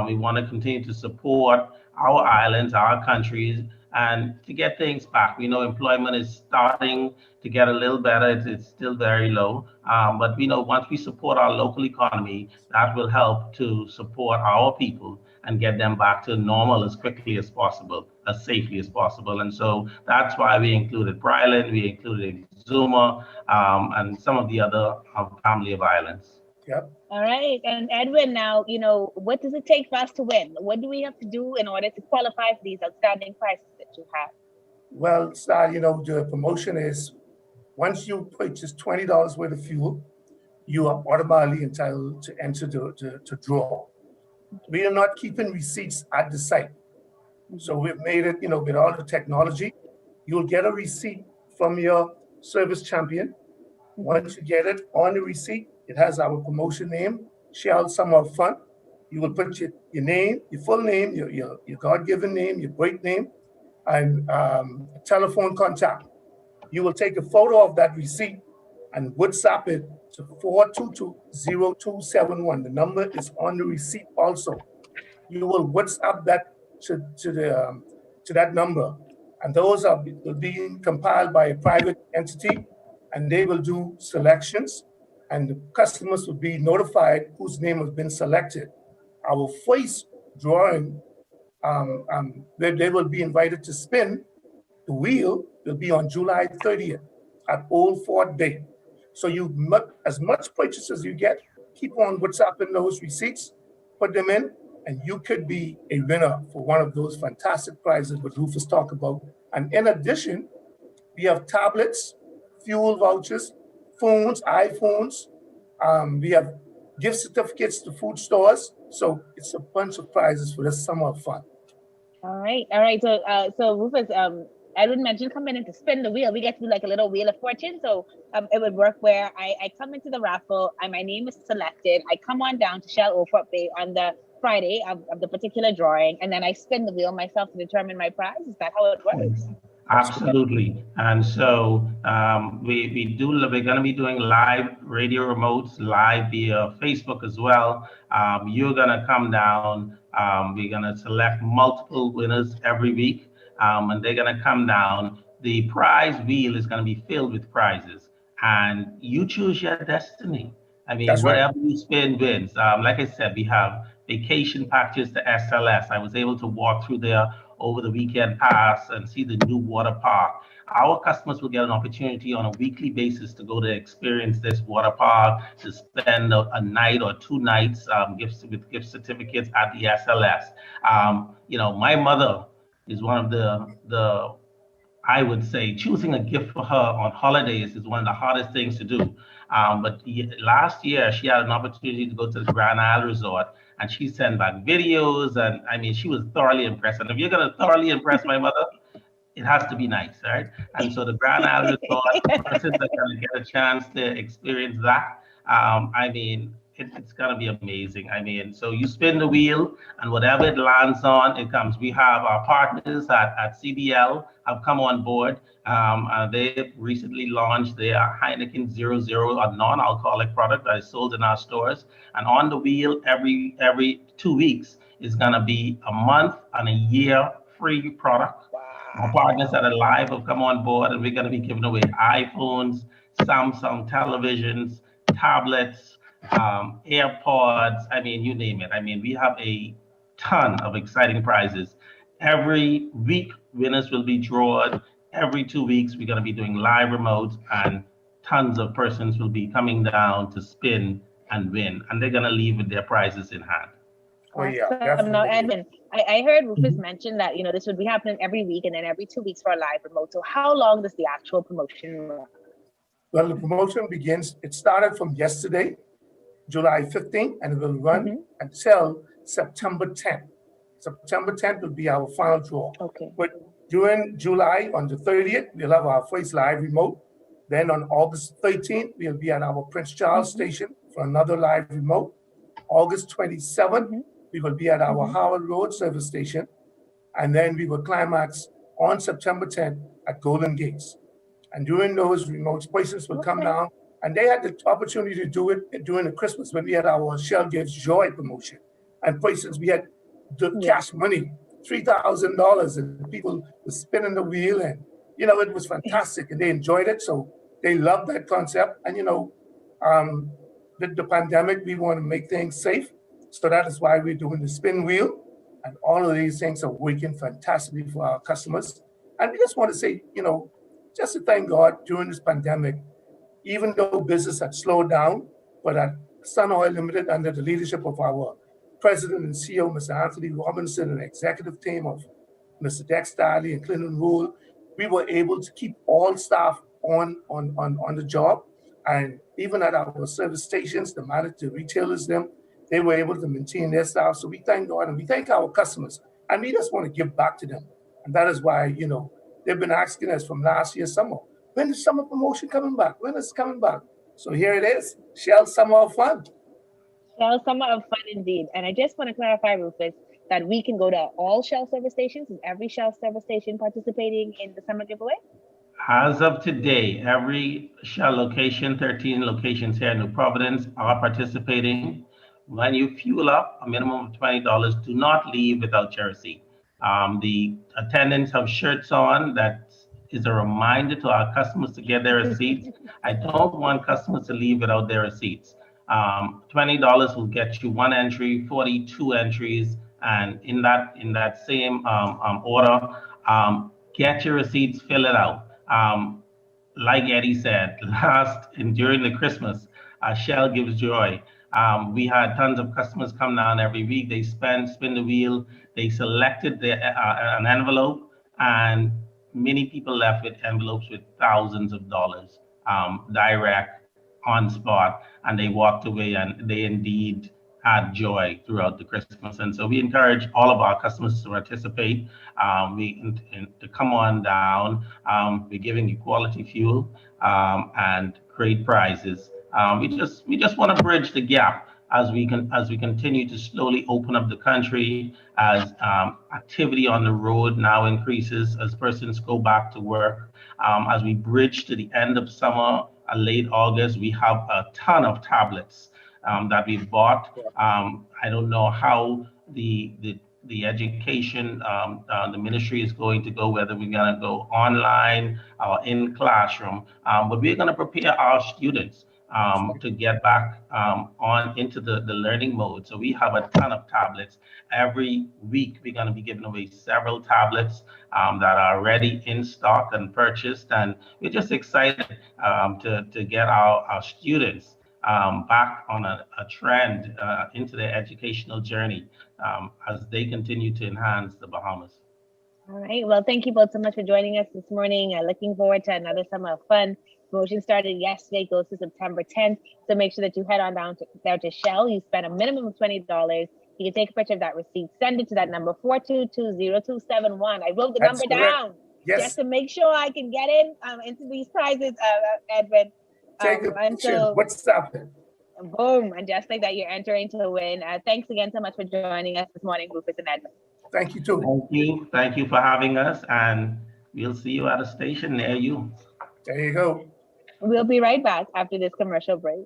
We want to continue to support our islands, our countries, and to get things back. We know employment is starting to get a little better. It's still very low. But we know once we support our local economy, that will help to support our people and get them back to normal as quickly as possible, as safely as possible. And so that's why we included Bryland, we included Zuma, and some of the other family of islands. Yep. All right. And Edwin, now, what does it take for us to win? What do we have to do in order to qualify for these outstanding prizes that you have? Well, Star, the promotion is once you purchase $20 worth of fuel, you are automatically entitled to enter to draw. We are not keeping receipts at the site. So we've made it, with all the technology, you'll get a receipt from your service champion. Once you get it on the receipt, it has our promotion name, Shell Summer Fun. You will put your name, your full name, your God-given name, your birth name, and telephone contact. You will take a photo of that receipt and WhatsApp it to 422-0271. The number is on the receipt also. You will WhatsApp that to that number, and those are being compiled by a private entity, and they will do selections, and the customers will be notified whose name has been selected. Our first drawing, they will be invited to spin. The wheel will be on July 30th at Old Fort Bay. So as much purchase as you get, keep on WhatsApping those receipts, put them in, and you could be a winner for one of those fantastic prizes that Rufus talked about. And in addition, we have tablets, fuel vouchers, phones, iPhones. We have gift certificates to food stores. So it's a bunch of prizes for this summer of fun. All right. So Rufus, Edwin mentioned coming in to spin the wheel. We get to do like a little wheel of fortune. So it would work where I come into the raffle and my name is selected. I come on down to Shell Old Fort Bay on the Friday of the particular drawing, and then I spin the wheel myself to determine my prize. Is that how it works? Absolutely. And so we're going to be doing live radio remotes, live via Facebook as well. You're going to come down. We're going to select multiple winners every week, and they're going to come down. The prize wheel is going to be filled with prizes, and you choose your destiny. I mean, That's whatever right. you spin wins. Like I said, we have vacation packages to SLS. I was able to walk through there over the weekend pass and see the new water park. Our customers will get an opportunity on a weekly basis to go to experience this water park, to spend a night or 2 nights with gift certificates at the SLS. My mother is one of the I would say choosing a gift for her on holidays is one of the hardest things to do. But last year, she had an opportunity to go to the Grand Isle Resort, and she sent back videos, and I mean, she was thoroughly impressed. And if you're going to thoroughly impress my mother, it has to be nice, right? And so the Grand Isle Resort, persons are going to get a chance to experience that. It's going to be amazing. So you spin the wheel, and whatever it lands on, it comes. We have our partners at CBL have come on board. They recently launched their Heineken 00, a non-alcoholic product that is sold in our stores. And on the wheel, every 2 weeks is going to be a month and a year free product. Wow. Our partners that are live have come on board, and we're going to be giving away iPhones, Samsung televisions, tablets, AirPods, you name it. We have a ton of exciting prizes. Every week, winners will be drawn. Every 2 weeks, we're going to be doing live remotes, and tons of persons will be coming down to spin and win, and they're going to leave with their prizes in hand. Oh, yeah. Now, Edwin, I heard Rufus mention that, this would be happening every week and then every 2 weeks for a live remote. So how long does the actual promotion run? Well, the promotion begins, it started from yesterday, July 15th, and it will run until September 10th. September 10th will be our final draw. Okay. But during July, on the 30th, we'll have our first live remote. Then on August 13th, we'll be at our Prince Charles station for another live remote. August 27th, we will be at our Howard Road service station. And then we would climax on September 10th at Golden Gates. And during those remote patients would come down, and they had the opportunity to do it during the Christmas when we had our Shell Gives Joy promotion. And patients, we had the cash money, $3,000, and people were spinning the wheel, and it was fantastic, and they enjoyed it. So they loved that concept. And with the pandemic, we want to make things safe. So that is why we're doing the spin wheel. And all of these things are working fantastically for our customers. And we just want to say, just to thank God during this pandemic, even though business had slowed down, but at Sun Oil Limited, under the leadership of our President and CEO, Mr. Anthony Robinson, and the executive team of Mr. Dex Starley and Clinton Rule, we were able to keep all staff on the job. And even at our service stations, the retailers, they were able to maintain their staff. So we thank God and we thank our customers. And we just want to give back to them. And that is why, they've been asking us from last year's summer, when is summer promotion coming back? When is it coming back? So here it is, Shell Summer of Fun. Shell Summer of Fun indeed. And I just want to clarify, Rufus, that we can go to all Shell service stations. Is every Shell service station participating in the summer giveaway? As of today, every Shell location, 13 locations here in New Providence, are participating. When you fuel up, a minimum of $20, do not leave without your receipt. The attendants have shirts on that is a reminder to our customers to get their receipts. I don't want customers to leave without their receipts. $20 will get you one entry, 42 entries, and in that same order, get your receipts, fill it out. Like Eddie said, during the Christmas, Shell Gives Joy. We had tons of customers come down every week. They spin the wheel. They selected an envelope, and many people left with envelopes with thousands of dollars, direct, on spot, and they walked away, and they indeed had joy throughout the Christmas. And so we encourage all of our customers to participate. To come on down. We're giving you quality fuel and great prizes. We just want to bridge the gap as we continue to slowly open up the country, as activity on the road now increases, as persons go back to work. As we bridge to the end of summer, late August, we have a ton of tablets that we've bought. I don't know how the education, the ministry is going to go, whether we're going to go online or in classroom, but we're going to prepare our students to get back on into the learning mode. So we have a ton of tablets. Every week, we're going to be giving away several tablets that are already in stock and purchased. And we're just excited to get our students back on a trend into their educational journey as they continue to enhance the Bahamas. All right. Well, thank you both so much for joining us this morning. Looking forward to another summer of fun. Promotion started yesterday, goes to September 10th. So make sure that you head on down to Shell. You spend a minimum of $20. You can take a picture of that receipt, send it to that number, 422-0271. I wrote the That's number correct. down Yes. just to make sure I can get in into these prizes, Edwin. Take a picture. What's up? Boom. And just like that, you're entering to win. Thanks again so much for joining us this morning, Rufus and Edwin. Thank you, too. Thank you for having us. And we'll see you at a station near you. There you go. We'll be right back after this commercial break.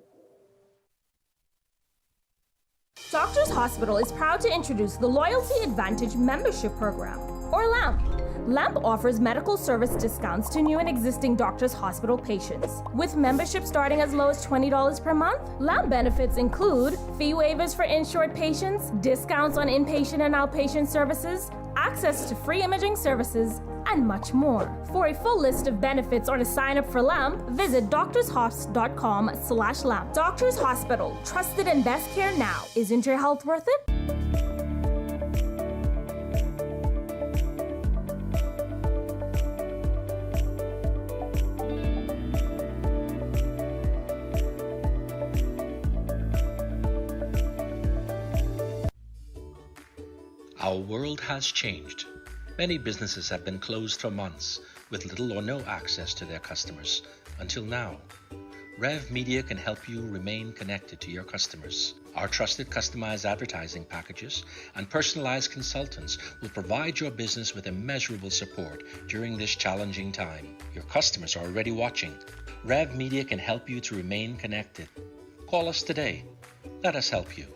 Doctors Hospital is proud to introduce the Loyalty Advantage Membership Program, or LAMP. LAMP offers medical service discounts to new and existing Doctors Hospital patients. With membership starting as low as $20 per month, LAMP benefits include fee waivers for insured patients, discounts on inpatient and outpatient services, access to free imaging services, and much more. For a full list of benefits or to sign up for LAMP, visit doctorshos.com/LAMP. Doctors Hospital, trusted and best care now. Isn't your health worth it? Our world has changed. Many businesses have been closed for months with little or no access to their customers until now. Rev Media can help you remain connected to your customers. Our trusted customized advertising packages and personalized consultants will provide your business with immeasurable support during this challenging time. Your customers are already watching. Rev Media can help you to remain connected. Call us today. Let us help you.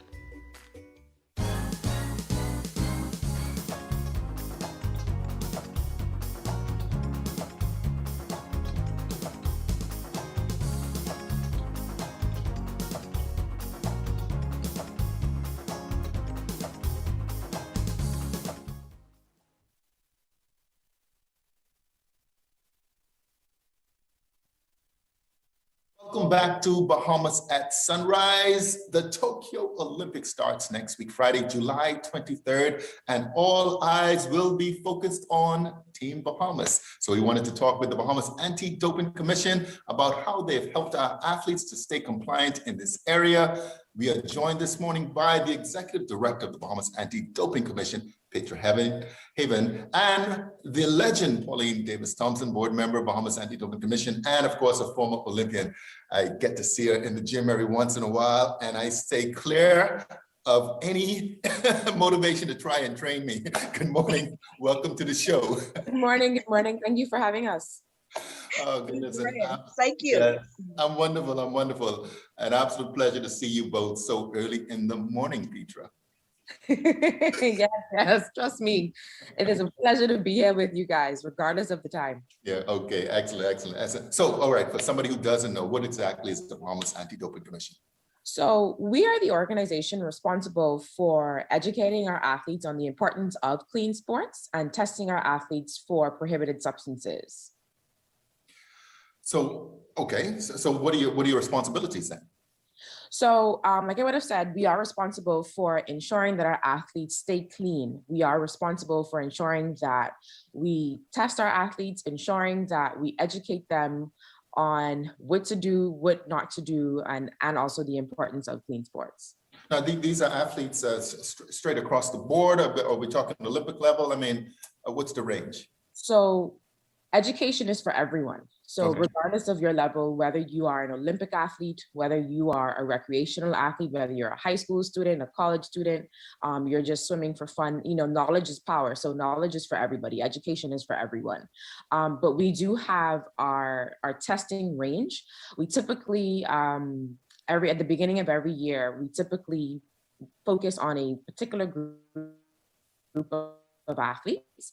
Welcome back to Bahamas at Sunrise. The Tokyo Olympics starts next week, Friday, July 23rd, and all eyes will be focused on Team Bahamas. So we wanted to talk with the Bahamas Anti-Doping Commission about how they've helped our athletes to stay compliant in this area. We are joined this morning by the Executive Director of the Bahamas Anti-Doping Commission, Petra, and the legend, Pauline Davis-Thompson, board member, Bahamas Anti-Doping Commission, and of course, a former Olympian. I get to see her in the gym every once in a while, and I stay clear of any motivation to try and train me. Good morning. Welcome to the show. Good morning. Good morning. Thank you for having us. Oh, goodness. Thank you. Yeah, I'm wonderful. I'm wonderful. An absolute pleasure to see you both so early in the morning, Petra. Yes, trust me. It is a pleasure to be here with you guys, regardless of the time. Yeah, okay, excellent. So, all right, for somebody who doesn't know, what exactly is the Bahamas Anti-Doping Commission? So we are the organization responsible for educating our athletes on the importance of clean sports and testing our athletes for prohibited substances. So, okay, so what are your responsibilities then? So like I would have said, we are responsible for ensuring that our athletes stay clean. We are responsible for ensuring that we test our athletes, ensuring that we educate them on what to do, what not to do, and also the importance of clean sports. Now, these are athletes straight across the board, or are we talking Olympic level? I mean, what's the range? So education is for everyone. So regardless of your level, whether you are an Olympic athlete, whether you are a recreational athlete, whether you're a high school student, a college student, you're just swimming for fun, knowledge is power. So knowledge is for everybody. Education is for everyone. But we do have our testing range. We typically, at the beginning of every year, we typically focus on a particular group of athletes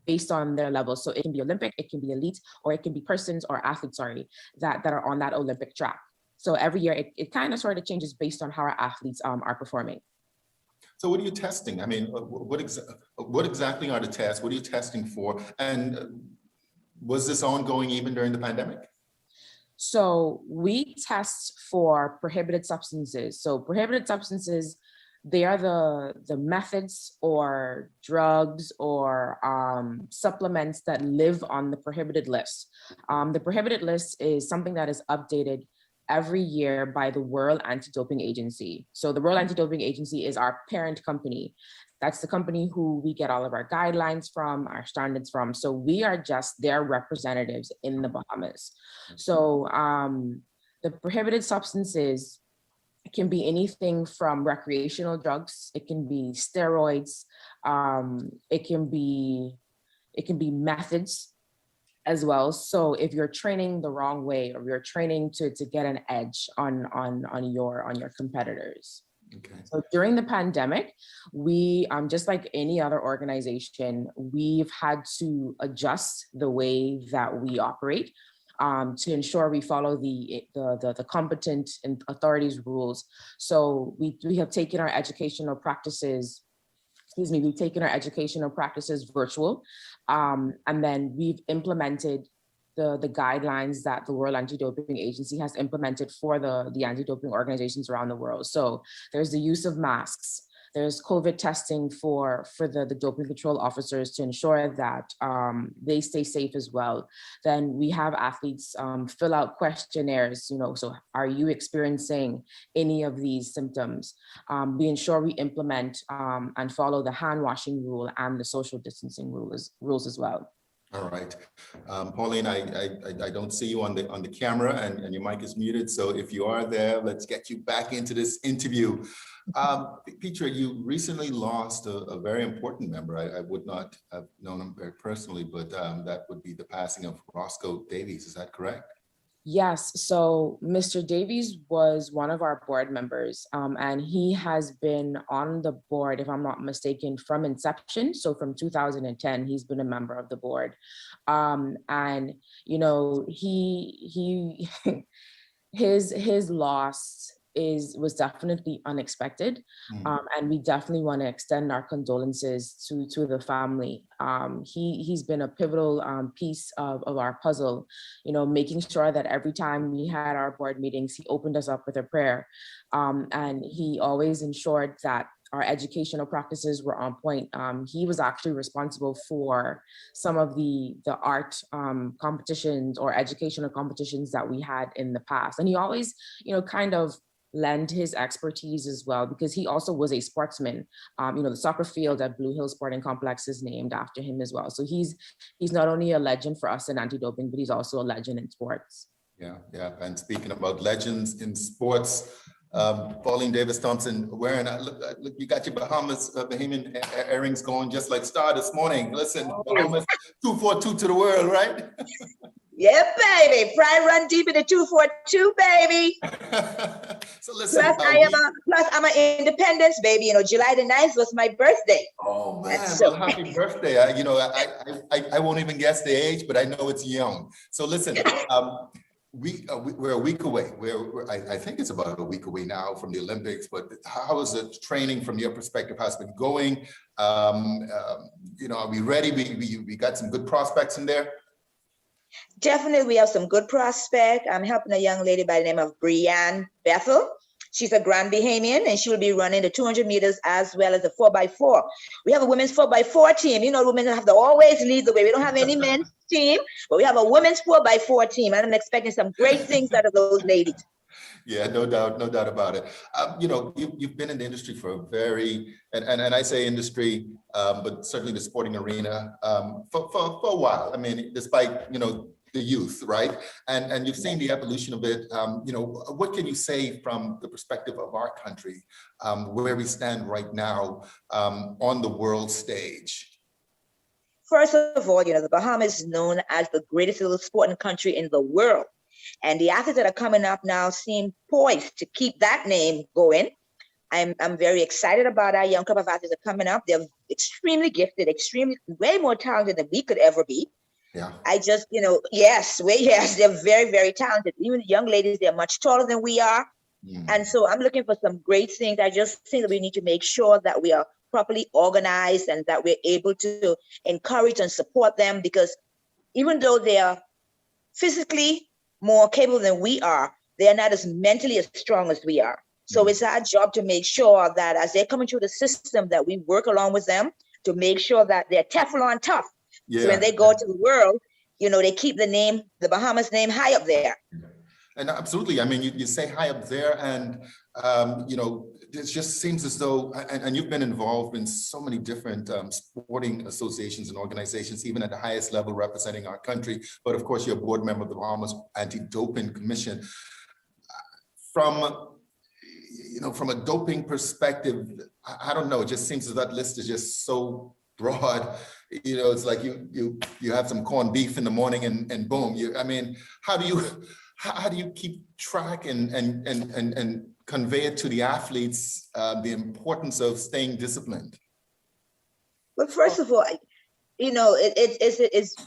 based on their level. So it can be Olympic, it can be elite, or it can be persons or athletes, that are on that Olympic track. So every year it kind of sort of changes based on how our athletes are performing. So what are you testing? I mean, what exactly are the tests? What are you testing for? And was this ongoing even during the pandemic? So we test for prohibited substances. So prohibited substances, they are the methods or drugs or supplements that live on the prohibited list. The prohibited list is something that is updated every year by the World Anti-Doping Agency. So the World Anti-Doping Agency is our parent company. That's the company who we get all of our guidelines from, our standards from. So we are just their representatives in the Bahamas. So the prohibited substances, it can be anything from recreational drugs. It can be steroids. It can be methods as well. So if you're training the wrong way, or you're training to get an edge on your competitors. Okay. So during the pandemic, we just like any other organization, we've had to adjust the way that we operate. To ensure we follow the competent authorities' rules. So we have taken our educational practices, we've taken our educational practices virtual, and then we've implemented the guidelines that the World Anti-Doping Agency has implemented for the anti-doping organizations around the world. So there's the use of masks. There's COVID testing for the doping control officers to ensure that they stay safe as well. Then we have athletes fill out questionnaires, so are you experiencing any of these symptoms? We ensure we implement and follow the hand washing rule and the social distancing rules as well. All right. Pauline, I don't see you on the camera, and your mic is muted. So if you are there, let's get you back into this interview. Petra, you recently lost a very important member. I would not have known him very personally, but that would be the passing of Roscoe Davies. Is that correct? Yes, so Mr. Davies was one of our board members, and he has been on the board, if I'm not mistaken, from inception. So from 2010, he's been a member of the board. And, you know, his loss was definitely unexpected. And we definitely want to extend our condolences to the family. He's been a pivotal piece of our puzzle, you know, making sure that every time we had our board meetings, he opened us up with a prayer. And he always ensured that our educational practices were on point. He was actually responsible for some of the art competitions or educational competitions that we had in the past. And he always, you know, kind of lend his expertise as well, because he also was a sportsman. You know, the soccer field at Blue Hill Sporting Complex is named after him as well. So he's not only a legend for us in anti-doping, but he's also a legend in sports. Yeah. And speaking about legends in sports, Pauline Davis-Thompson wearing, look, you got your Bahamas Bahamian earrings going just like Star this morning. Listen, Bahamas 242 to the world, right? Yeah, baby. Pride run deep in the 242, baby. So listen. Plus, I'm an Independence baby. You know, July the 9th was my birthday. Oh man, well, happy birthday. I won't even guess the age, but I know it's young. So listen, we're a week away. I think it's about a week away now from the Olympics, but how is the training from your perspective? How's it been going? You know, are we ready? We got some good prospects in there? Definitely, we have some good prospect. I'm helping a young lady by the name of Brianne Bethel. She's a Grand Bahamian, and she will be running the 200 meters as well as the 4x4. We have a women's 4x4 team. You know, women have to always lead the way. We don't have any men's team, but we have a women's 4x4 team, and I'm expecting some great things out of those ladies. Yeah, no doubt about it. You know, you've been in the industry for a very, and I say industry, but certainly the sporting arena for a while. I mean, despite, you know, the youth, right? And you've seen the evolution of it. You know, what can you say from the perspective of our country, where we stand right now on the world stage? First of all, you know, the Bahamas is known as the greatest little sporting country in the world. And the athletes that are coming up now seem poised to keep that name going. I'm very excited about our young couple of athletes that are coming up. They're extremely gifted, way more talented than we could ever be. Yeah. I just, you know, yes, they're very, very talented. Even the young ladies, they're much taller than we are. And so I'm looking for some great things. I just think that we need to make sure that we are properly organized and that we're able to encourage and support them, because even though they are physically more capable than we are, they are not as mentally as strong as we are. So it's our job to make sure that as they're coming through the system, that we work along with them to make sure that they're Teflon tough. Yeah. So when they go to the world, you know, they keep the Bahamas name high up there. And absolutely, I mean, you say high up there, and you know, it just seems as though, and you've been involved in so many different sporting associations and organizations, even at the highest level representing our country. But of course, you're a board member of the Bahamas Anti-Doping Commission. From a doping perspective, I don't know, it just seems that list is just so broad. You know, it's like you have some corned beef in the morning and boom. I mean, how do you keep track and convey it to the athletes, the importance of staying disciplined? Well, first of all, you know, it's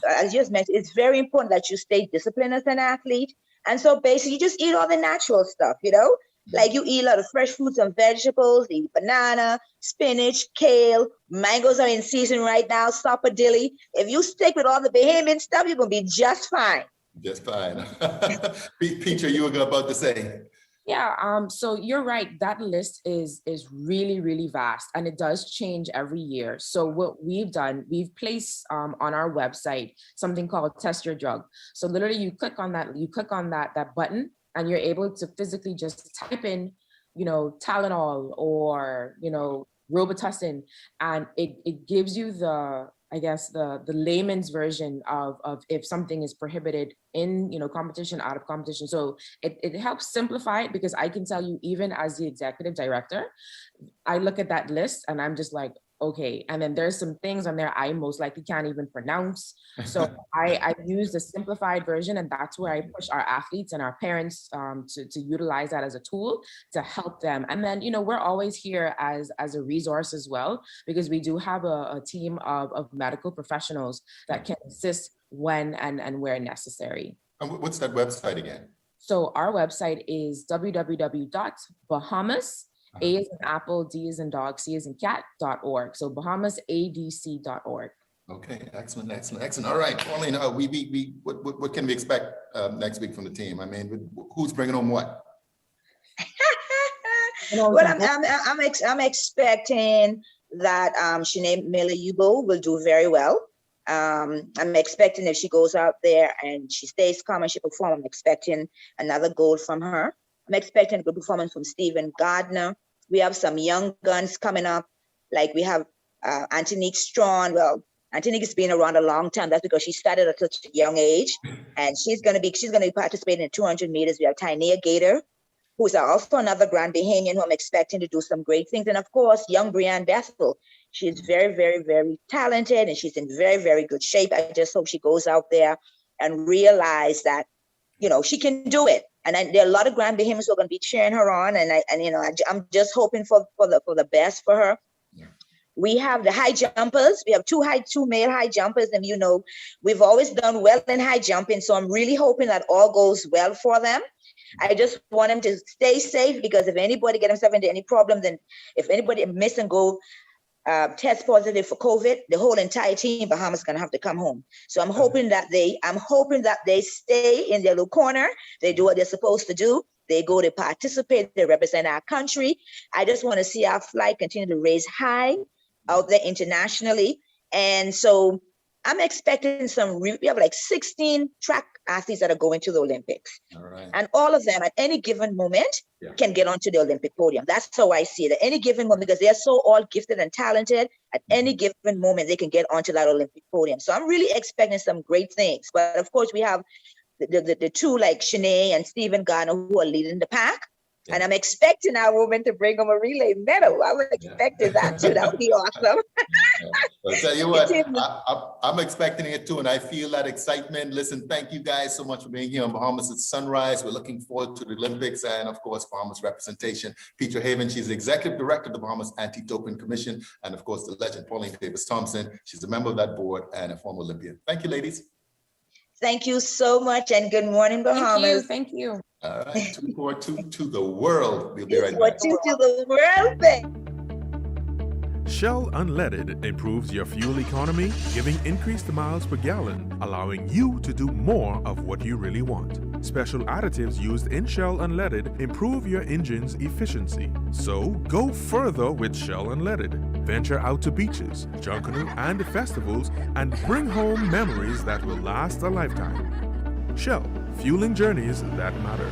as you just mentioned, it's very important that you stay disciplined as an athlete. And so basically you just eat all the natural stuff, you know, like you eat a lot of fresh fruits and vegetables, you eat banana, spinach, kale, mangoes are in season right now, sapodilly. If you stick with all the Bahamian stuff, you're going to be just fine. Just fine. Petra, you were about to say. Yeah, so you're right. That list is really, really vast, and it does change every year. So what we've done, we've placed on our website something called Test Your Drug. So literally you click on that button, and you're able to physically just type in, you know, Tylenol or, you know, Robitussin, and it gives you the I guess the layman's version of if something is prohibited in, competition, out of competition. So it helps simplify it, because I can tell you, even as the executive director, I look at that list and I'm just like, okay. And then there's some things on there I most likely can't even pronounce. So I use the simplified version, and that's where I push our athletes and our parents to utilize that as a tool to help them. And then, we're always here as a resource as well, because we do have a team of medical professionals that can assist when and where necessary. And what's that website again? So our website is www.Bahamas, A as in apple, D as in dog, C as in cat.org. So BahamasADC.org. Okay, excellent. All right, Pauline, what can we expect next week from the team? I mean, who's bringing home what? Well, I'm expecting that Sinead Miller-Ugo will do very well. I'm expecting if she goes out there and she stays calm and she performs, I'm expecting another gold from her. I'm expecting a good performance from Stephen Gardner. We have some young guns coming up, like we have Antonique Strawn. Well, Antonique has been around a long time. That's because she started at such a young age, and she's going to be participating in 200 meters. We have Tynea Gaitor, who's also another Grand Bahamian who I'm expecting to do some great things. And of course, young Brianne Bethel. She's very, very, very talented, and she's in very, very good shape. I just hope she goes out there and realize that, she can do it. And there are a lot of Grand Bahamians who are going to be cheering her on. I'm just hoping for the best for her. Yeah. We have the high jumpers. We have two male high jumpers, and we've always done well in high jumping. So I'm really hoping that all goes well for them. I just want them to stay safe, because if anybody get themselves into any problem, then if anybody miss and go test positive for COVID, the whole entire team Bahamas is gonna have to come home. So I'm hoping that they stay in their little corner. They do what they're supposed to do. They go to participate. They represent our country. I just want to see our flight continue to raise high out there internationally. And so I'm expecting we have like 16 track athletes that are going to the Olympics. All right. And all of them at any given moment can get onto the Olympic podium. That's how I see it. At any given moment, because they're so all gifted and talented, at any given moment, they can get onto that Olympic podium. So I'm really expecting some great things. But of course, we have the two like Sinead and Stephen Gardner who are leading the pack. Yeah. And I'm expecting our women to bring them a relay medal. I'm expecting that too. That would be awesome. I'll tell you what, I'm expecting it too, and I feel that excitement. Listen, thank you guys so much for being here on Bahamas at Sunrise. We're looking forward to the Olympics and, of course, Bahamas representation. Petra Haven, she's the Executive Director of the Bahamas Anti-Doping Commission, and, of course, the legend Pauline Davis-Thompson. She's a member of that board and a former Olympian. Thank you, ladies. Thank you so much, and good morning, Bahamas. Thank you. All right, 242 to the world. We'll be right back. 242 to the world, baby. Shell Unleaded improves your fuel economy, giving increased miles per gallon, allowing you to do more of what you really want. Special additives used in Shell Unleaded improve your engine's efficiency. So go further with Shell Unleaded. Venture out to beaches, Junkanoo, and festivals, and bring home memories that will last a lifetime. Shell, fueling journeys that matter.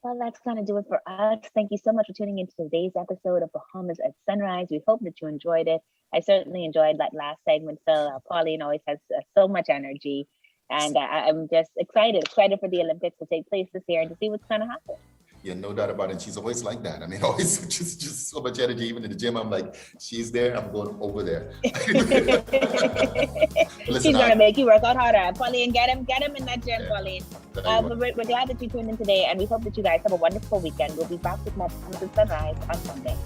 Well, that's going to do it for us. Thank you so much for tuning into today's episode of Bahamas at Sunrise. We hope that you enjoyed it. I certainly enjoyed that last segment, Phil. Pauline always has so much energy. And I'm just excited for the Olympics to take place this year and to see what's going to happen. Yeah, no doubt about it. And she's always like that. I mean, always just so much energy. Even in the gym, I'm like, she's there, I'm going over there. Listen, she's going to make you work out harder. Pauline, get him in that gym, yeah. Pauline. We're glad that you tuned in today, and we hope that you guys have a wonderful weekend. We'll be back with more Bahamas at Sunrise on Sunday.